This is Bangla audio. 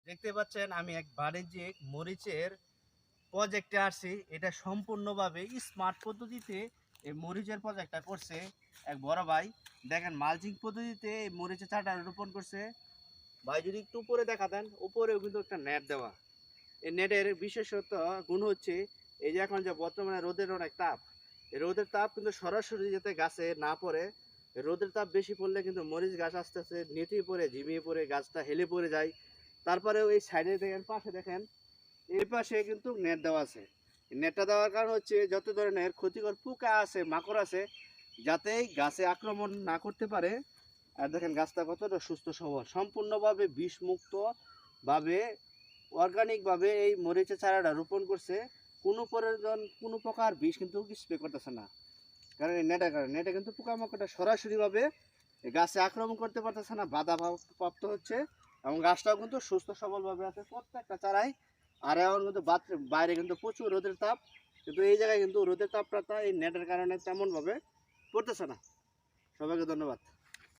দেখতে পাচ্ছেন আমি এক বাণিজ্যিক মরিচের প্রজেক্টে আসছি। এটা সম্পূর্ণভাবে স্মার্ট পদ্ধতিতে এই মরিচের প্রজেক্টটা করছে এক বড় ভাই। দেখেন মালচিং পদ্ধতিতে এই মরিচের চারা রোপণ করছে। ভাই যদি একটু উপরে দেখা দেন, উপরেও কিন্তু একটা নেট দেওয়া। এই নেটের বিশেষত গুণ হচ্ছে এই যে এখন যে বর্তমানে রোদের অনেক তাপ, এই রোদের তাপ কিন্তু সরাসরি যাতে গাছে না পড়ে। রোদের তাপ বেশি পড়লে কিন্তু মরিচ গাছ আস্তে আস্তে নেতিয়ে পড়ে, ঝিমিয়ে পড়ে, গাছটা হেলে পড়ে যায়। তারপরেও এই সাইডে দেখেন, পাশে দেখেন, এই পাশে কিন্তু নেট দেওয়া আছে। নেটটা দেওয়ার কারণ হচ্ছে যত ধরনের ক্ষতিকর পোকা আছে, মাকড় আছে, যাতে গাছে আক্রমণ না করতে পারে। আর দেখেন গাছটা কতটা সুস্থ সবল, সম্পূর্ণভাবে বিষমুক্ত ভাবে, অর্গানিকভাবে এই মরিচের চারাটা রোপণ করছে। কোনো প্রকার বিষ কিন্তু স্প্রে করতেছে না, কারণ এই নেটের কারণে। নেটে কিন্তু পোকামাকড়টা সরাসরিভাবে গাছে আক্রমণ করতে পারতেছে না, বাধা প্রাপ্ত হচ্ছে, এবং গাছটাও কিন্তু সুস্থ সবলভাবে আছে প্রত্যেকটা চারাই। আর এখন কিন্তু বাইরে কিন্তু প্রচুর রোদের তাপ, কিন্তু এই জায়গায় কিন্তু রোদের তাপটা এই নেটের কারণে তেমনভাবে পড়তেছে না। সবাইকে ধন্যবাদ।